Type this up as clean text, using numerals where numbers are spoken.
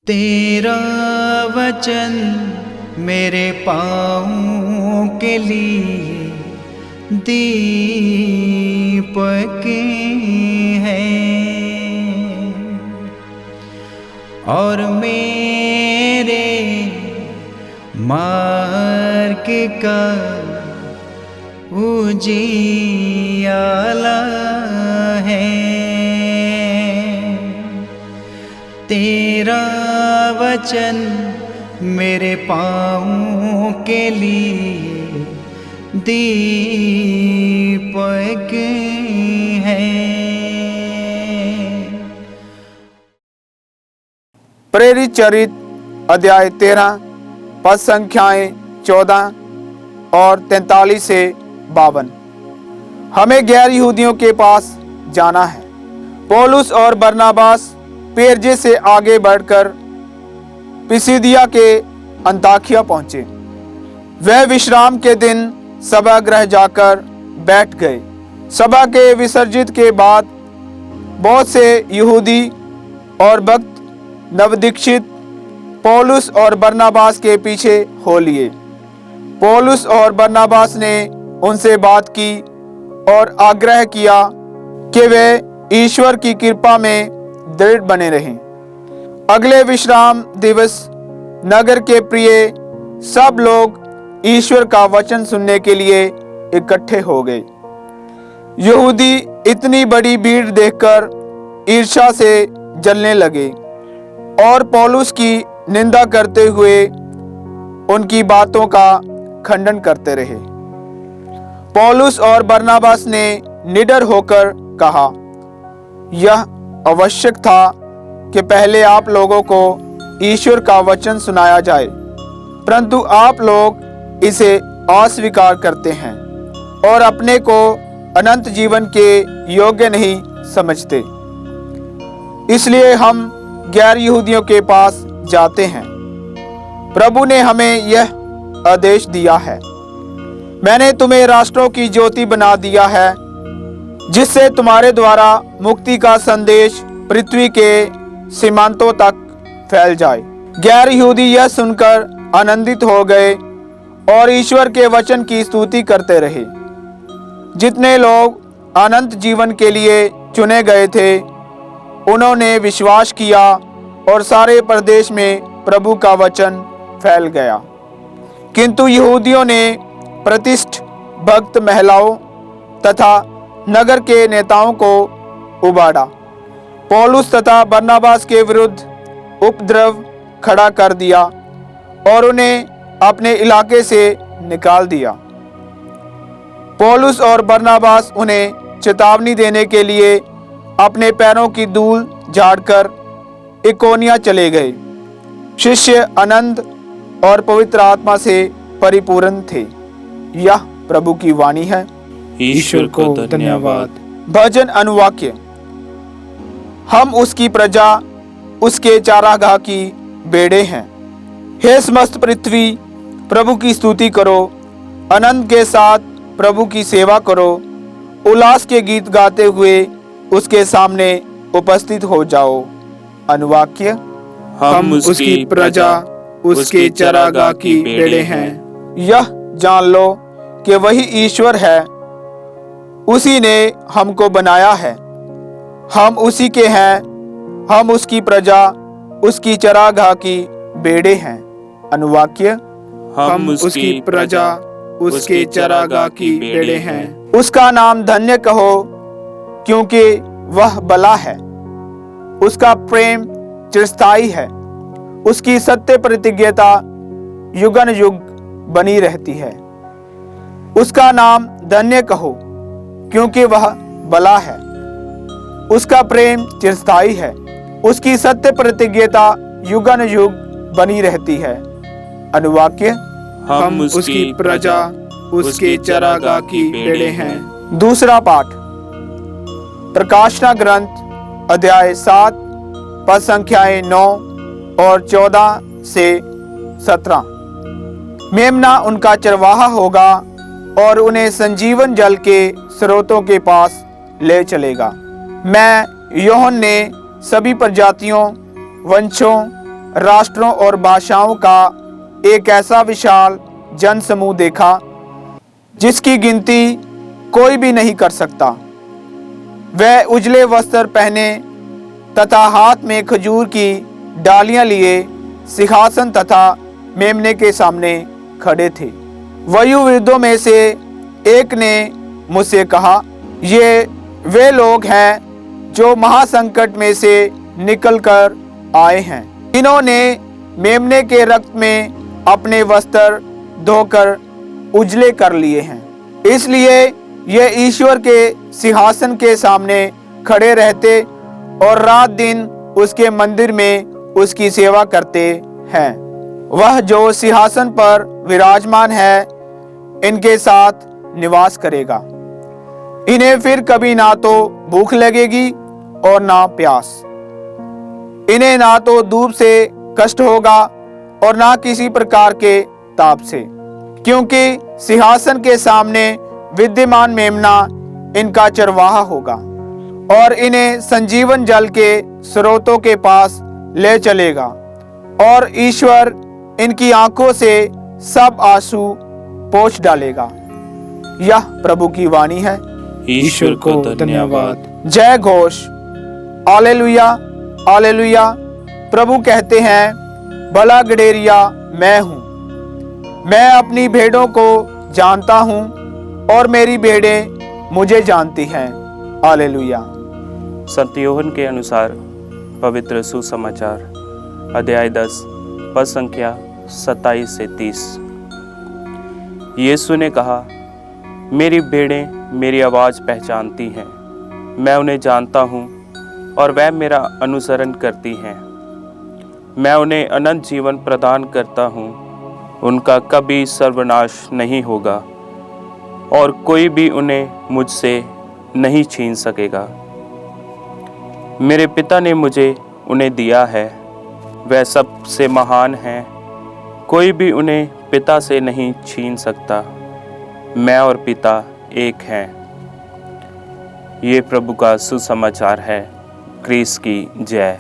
तेरा वचन मेरे पाँव के लिए दीपक है और मेरे मार्ग का उजियाला है। तेरा वचन मेरे पाँव के लिए दीपक है। प्रेरित चरित अध्याय 13 पद संख्याएं 14 और 43 से 52। हमें गैर यहूदियों के पास जाना है। पौलुस और बरनबास पेरजे से आगे बढ़कर पिसिदिया के अंताकिया पहुंचे। वह विश्राम के दिन सभागृह जाकर बैठ गए। सभा के विसर्जित के बाद बहुत से यहूदी और भक्त नवदीक्षित पौलुस और बरनबास के पीछे हो लिए। पौलुस और बरनबास ने उनसे बात की और आग्रह किया कि वे ईश्वर की कृपा में दृढ़ बने रहें। अगले विश्राम दिवस नगर के प्रिय सब लोग ईश्वर का वचन सुनने के लिए इकट्ठे हो गए। यहूदी इतनी बड़ी भीड़ देखकर ईर्ष्या से जलने लगे और पौलुस की निंदा करते हुए उनकी बातों का खंडन करते रहे। पौलुस और बरनबास ने निडर होकर कहा, यह आवश्यक था कि पहले आप लोगों को ईश्वर का वचन सुनाया जाए, परंतु आप लोग इसे अस्वीकार करते हैं और अपने को अनंत जीवन के योग्य नहीं समझते। इसलिए हम गैर यहूदियों के पास जाते हैं। प्रभु ने हमें यह आदेश दिया है, मैंने तुम्हें राष्ट्रों की ज्योति बना दिया है, जिससे तुम्हारे द्वारा मुक्ति का संदेश पृथ्वी के सीमांतों तक फैल जाए। गैर यहूदी यह सुनकर आनंदित हो गए और ईश्वर के वचन की स्तुति करते रहे। जितने लोग अनंत जीवन के लिए चुने गए थे, उन्होंने विश्वास किया और सारे प्रदेश में प्रभु का वचन फैल गया। किंतु यहूदियों ने प्रतिष्ठित भक्त महिलाओं तथा नगर के नेताओं को उबाड़ा। पौलुस तथा बरनबास के विरुद्ध उपद्रव खड़ा कर दिया और उन्हें अपने इलाके से निकाल दिया। पौलुस और बरनबास उन्हें चेतावनी देने के लिए अपने पैरों की धूल झाड़कर इकोनिया चले गए। शिष्य आनंद और पवित्र आत्मा से परिपूर्ण थे। यह प्रभु की वाणी है। ईश्वर को धन्यवाद। भजन अनुवाक्य। हम उसकी प्रजा, उसके चारागाह की बेड़े हैं। हे समस्त पृथ्वी, प्रभु की स्तुति करो। आनंद के साथ प्रभु की सेवा करो। उल्लास के गीत गाते हुए उसके सामने उपस्थित हो जाओ। अनुवाक्य। हम उसकी प्रजा, उसके चारागाह की बेड़े हैं। यह जान लो कि वही ईश्वर है, उसी ने हमको बनाया है। हम उसी के हैं, हम उसकी प्रजा, उसकी चारागाह की बेड़े हैं। अनुवाक्य। हम उसकी प्रजा, उसके चारागाह की बेड़े हैं। उसका नाम धन्य कहो, क्योंकि वह भला है। उसका प्रेम चिरस्थायी है। उसकी सत्य प्रतिज्ञता युगन युग बनी रहती है। उसका नाम धन्य कहो, क्योंकि वह भला है। उसका प्रेम चिरस्थायी है। उसकी सत्य प्रतिज्ञता युगन युग बनी रहती है। अनुवाक्य। हम उसकी प्रजा, उसके चारागाह की बेड़े हैं। दूसरा पाठ। प्रकाशना ग्रंथ अध्याय 7 पद संख्याएं 9 और 14 से 17। मेमना उनका चरवाहा होगा और उन्हें संजीवन जल के स्रोतों के पास ले चलेगा। मैं यूहन्ना ने सभी प्रजातियों, वंशों, राष्ट्रों और भाषाओं का एक ऐसा विशाल जन समूह देखा जिसकी गिनती कोई भी नहीं कर सकता। वह उजले वस्त्र पहने तथा हाथ में खजूर की डालियां लिए सिंहासन तथा मेमने के सामने खड़े थे। वयोवृद्धों में से एक ने मुझसे कहा, ये वे लोग हैं जो महासंकट में से निकलकर आए हैं। इन्होंने मेमने के रक्त में अपने वस्त्र धोकर उजले कर लिए हैं, इसलिए ये ईश्वर के सिंहासन के सामने खड़े रहते और रात दिन उसके मंदिर में उसकी सेवा करते हैं। वह जो सिंहासन पर विराजमान है इनके साथ निवास करेगा। इन्हें फिर कभी ना तो भूख लगेगी और ना प्यास। इन्हें ना तो धूप से कष्ट होगा और ना किसी प्रकार के ताप से, क्योंकि सिंहासन के सामने विद्यमान मेमना इनका चरवाहा होगा और इन्हें संजीवन जल के स्रोतों के पास ले चलेगा और ईश्वर इनकी आंखों से सब आंसू पोंछ डालेगा। यह प्रभु की वाणी है। ईश्वर को धन्यवाद। जय घोष। Hallelujah, hallelujah. प्रभु कहते हैं, भला गडेरिया मैं हूँ। मैं अपनी भेड़ों को जानता हूँ और मेरी भेड़ें मुझे जानती हैं। हालेलुया। संत यूहन्ना के अनुसार पवित्र सुसमाचार अध्याय 10 पद संख्या 27 से 30। यीशु ने कहा, मेरी भेड़ें मेरी आवाज़ पहचानती हैं, मैं उन्हें जानता हूँ और वह मेरा अनुसरण करती हैं। मैं उन्हें अनंत जीवन प्रदान करता हूँ, उनका कभी सर्वनाश नहीं होगा और कोई भी उन्हें मुझसे नहीं छीन सकेगा। मेरे पिता ने मुझे उन्हें दिया है, वह सबसे महान हैं, कोई भी उन्हें पिता से नहीं छीन सकता। मैं और पिता एक हैं। ये प्रभु का सुसमाचार है। क्रिस्त की जय।